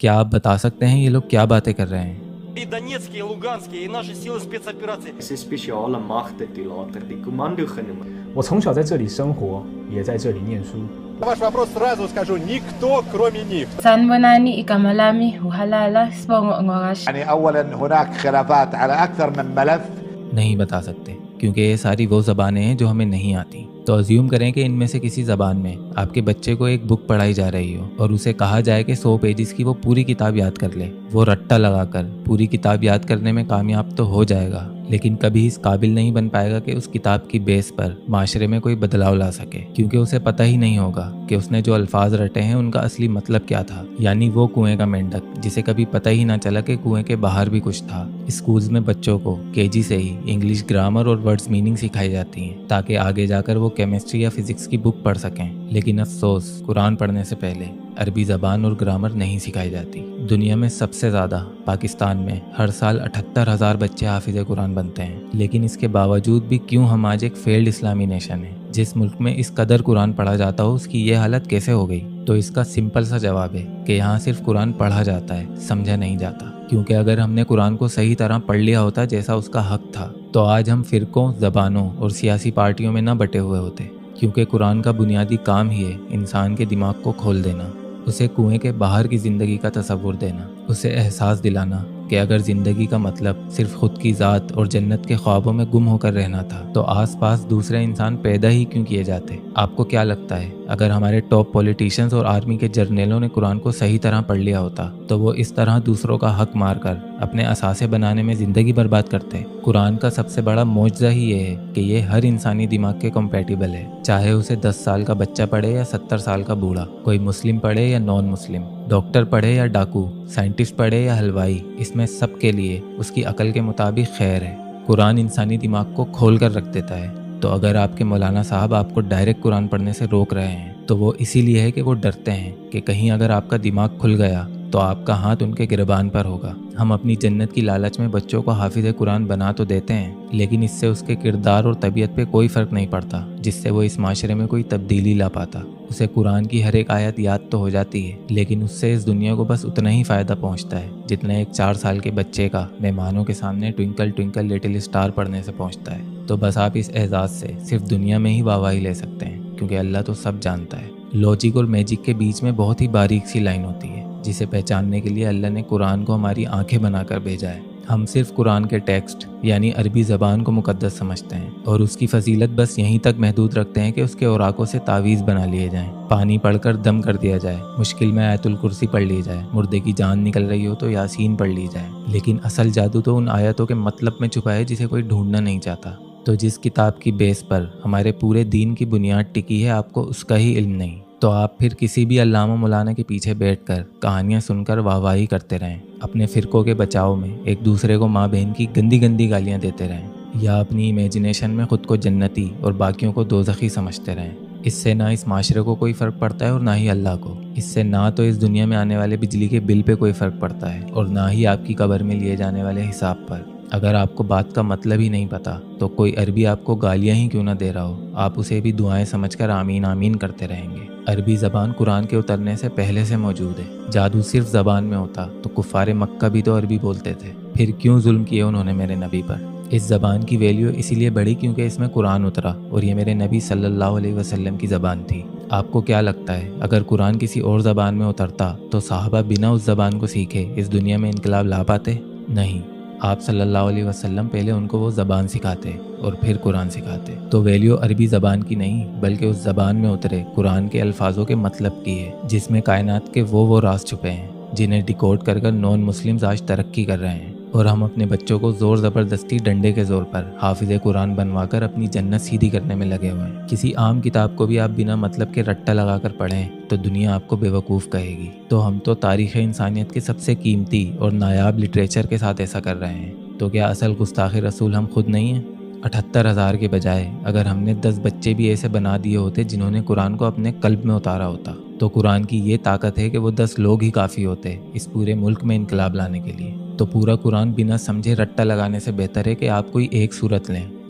کیا آپ بتا سکتے ہیں یہ لوگ کیا باتیں کر رہے ہیں؟ И Донецкие, и Луганские, и наши силы спецоперации. Es ist speciale Machten, die later die Kommando können. 我从小在这里生活，也在这里念书。 Ваш вопрос сразу скажу, никто кроме них. Sanbonani igama lami huhalala sibongo ngorash. يعني أولا هناك خلافات على أكثر من ملف. نہیں بتا سکتے کیونکہ یہ ساری وہ زبانیں ہیں جو ہمیں نہیں آتی۔ تو ازیوم کریں کہ ان میں سے کسی زبان میں آپ کے بچے کو ایک بک پڑھائی جا رہی ہو اور اسے کہا جائے کہ 100 پیجز کی وہ پوری کتاب یاد کر لے۔ وہ رٹا لگا کر پوری کتاب یاد کرنے میں کامیاب تو ہو جائے گا، لیکن کبھی اس قابل نہیں بن پائے گا کہ اس کتاب کی بیس پر معاشرے میں کوئی بدلاؤ لا سکے، کیونکہ اسے پتہ ہی نہیں ہوگا کہ اس نے جو الفاظ رٹے ہیں ان کا اصلی مطلب کیا تھا، یعنی وہ کنویں کا مینڈک جسے کبھی پتہ ہی نہ چلا کہ کنویں کے باہر بھی کچھ تھا۔ اسکولز میں بچوں کو KG سے ہی انگلش گرامر اور ورڈز میننگ سکھائی جاتی ہیں تاکہ آگے جا کر وہ کیمسٹری یا فزکس کی بک پڑھ سکیں، لیکن افسوس قرآن پڑھنے سے پہلے عربی زبان اور گرامر نہیں سکھائی جاتی۔ دنیا میں سب سے زیادہ پاکستان میں ہر سال 78,000 بچے حافظ قرآن بنتے ہیں، لیکن اس کے باوجود بھی کیوں ہم آج ایک فیلڈ اسلامی نیشن ہیں؟ جس ملک میں اس قدر قرآن پڑھا جاتا ہو اس کی یہ حالت کیسے ہو گئی؟ تو اس کا سمپل سا جواب ہے کہ یہاں صرف قرآن پڑھا جاتا ہے، سمجھا نہیں جاتا۔ کیونکہ اگر ہم نے قرآن کو صحیح طرح پڑھ لیا ہوتا جیسا اس کا حق تھا تو آج ہم فرقوں، زبانوں اور سیاسی پارٹیوں میں نہ بٹے ہوئے ہوتے، کیونکہ قرآن کا بنیادی کام ہی ہے انسان کے دماغ کو کھول دینا، اسے کنویں کے باہر کی زندگی کا تصور دینا، اسے احساس دلانا کہ اگر زندگی کا مطلب صرف خود کی ذات اور جنت کے خوابوں میں گم ہو کر رہنا تھا تو آس پاس دوسرے انسان پیدا ہی کیوں کیے جاتے؟ آپ کو کیا لگتا ہے اگر ہمارے ٹاپ پولیٹیشنز اور آرمی کے جرنیلوں نے قرآن کو صحیح طرح پڑھ لیا ہوتا تو وہ اس طرح دوسروں کا حق مار کر اپنے اثاثے بنانے میں زندگی برباد کرتے؟ قرآن کا سب سے بڑا معجزہ ہی یہ ہے کہ یہ ہر انسانی دماغ کے کمپیٹیبل ہے، چاہے اسے 10 سال کا بچہ پڑھے یا 70 سال کا بوڑھا، کوئی مسلم پڑھے یا نان مسلم، ڈاکٹر پڑھے یا ڈاکو، سائنٹسٹ پڑھے یا حلوائی، اس میں سب کے لیے اس کی عقل کے مطابق خیر ہے۔ قرآن انسانی دماغ کو کھول کر رکھ دیتا ہے۔ تو اگر آپ کے مولانا صاحب آپ کو ڈائریکٹ قرآن پڑھنے سے روک رہے ہیں تو وہ اسی لیے ہے کہ وہ ڈرتے ہیں کہ کہیں اگر آپ کا دماغ کھل گیا تو آپ کا ہاتھ ان کے گربان پر ہوگا۔ ہم اپنی جنت کی لالچ میں بچوں کو حافظ قرآن بنا تو دیتے ہیں، لیکن اس سے اس کے کردار اور طبیعت پہ کوئی فرق نہیں پڑتا جس سے وہ اس معاشرے میں کوئی تبدیلی لا پاتا۔ اسے قرآن کی ہر ایک آیت یاد تو ہو جاتی ہے، لیکن اس سے اس دنیا کو بس اتنا ہی فائدہ پہنچتا ہے جتنا ایک 4 سال کے بچے کا مہمانوں کے سامنے ٹوئنکل ٹوئنکل لٹل اسٹار پڑھنے سے پہنچتا ہے۔ تو بس آپ اس اعزاز سے صرف دنیا میں ہی واہواہی لے سکتے ہیں، کیونکہ اللہ تو سب جانتا ہے۔ لاجک اور میجک کے بیچ میں بہت ہی باریک سی لائن ہوتی ہے جسے پہچاننے کے لیے اللہ نے قرآن کو ہماری آنکھیں بنا کر بھیجا ہے۔ ہم صرف قرآن کے ٹیکسٹ یعنی عربی زبان کو مقدس سمجھتے ہیں اور اس کی فضیلت بس یہیں تک محدود رکھتے ہیں کہ اس کے اوراقوں سے تعویذ بنا لیے جائیں، پانی پڑھ کر دم کر دیا جائے، مشکل میں آیت الکرسی پڑھ لی جائے، مردے کی جان نکل رہی ہو تو یاسین پڑھ لی جائے، لیکن اصل جادو تو ان آیتوں کے مطلب میں چھپا ہے جسے کوئی ڈھونڈنا نہیں چاہتا۔ تو جس کتاب کی بیس پر ہمارے پورے دین کی بنیاد ٹکی ہے آپ کو اس کا ہی علم نہیں، تو آپ پھر کسی بھی علامہ مولانا کے پیچھے بیٹھ کر کہانیاں سن کر واہواہی کرتے رہیں، اپنے فرقوں کے بچاؤ میں ایک دوسرے کو ماں بہن کی گندی گندی گالیاں دیتے رہیں، یا اپنی امیجنیشن میں خود کو جنتی اور باقیوں کو دوزخی سمجھتے رہیں۔ اس سے نہ اس معاشرے کو کوئی فرق پڑتا ہے اور نہ ہی اللہ کو۔ اس سے نہ تو اس دنیا میں آنے والے بجلی کے بل پہ کوئی فرق پڑتا ہے اور نہ ہی آپ کی قبر میں لیے جانے والے حساب پر۔ اگر آپ کو بات کا مطلب ہی نہیں پتا تو کوئی عربی آپ کو گالیاں ہی کیوں نہ دے رہا ہو، آپ اسے بھی دعائیں سمجھ کر آمین آمین کرتے رہیں گے۔ عربی زبان قرآن کے اترنے سے پہلے سے موجود ہے۔ جادو صرف زبان میں ہوتا تو کفار مکہ بھی تو عربی بولتے تھے، پھر کیوں ظلم کیے انہوں نے میرے نبی پر؟ اس زبان کی ویلیو اسی لیے بڑھی کیونکہ اس میں قرآن اترا اور یہ میرے نبی صلی اللہ علیہ وسلم کی زبان تھی۔ آپ کو کیا لگتا ہے اگر قرآن کسی اور زبان میں اترتا تو صحابہ بنا اس زبان کو سیکھے اس دنیا میں انقلاب لا پاتے؟ نہیں، آپ صلی اللہ علیہ وسلم پہلے ان کو وہ زبان سکھاتے اور پھر قرآن سکھاتے۔ تو ویلیو عربی زبان کی نہیں بلکہ اس زبان میں اترے قرآن کے الفاظوں کے مطلب کی ہے، جس میں کائنات کے وہ راز چھپے ہیں جنہیں ڈیکوڈ کر کر نان مسلمز آج ترقی کر رہے ہیں، اور ہم اپنے بچوں کو زور زبردستی ڈنڈے کے زور پر حافظ قرآن بنوا کر اپنی جنت سیدھی کرنے میں لگے ہوئے ہیں۔ کسی عام کتاب کو بھی آپ بنا مطلب کے رٹا لگا کر پڑھیں تو دنیا آپ کو بے وقوف کہے گی۔ تو ہم تو تاریخ انسانیت کے سب سے قیمتی اور نایاب لٹریچر کے ساتھ ایسا کر رہے ہیں، تو کیا اصل گستاخ رسول ہم خود نہیں ہیں؟ 78,000 کے بجائے اگر ہم نے 10 بچے بھی ایسے بنا دیے ہوتے جنہوں نے قرآن کو اپنے قلب میں اتارا ہوتا تو قرآن کی یہ طاقت ہے کہ وہ 10 لوگ ہی کافی ہوتے اس پورے ملک میں انقلاب لانے کے لیے۔ تو پورا قرآن بنا سمجھے رٹا لگانے سے بہتر ہے کہ آپ کوئی ایک صورت لیں،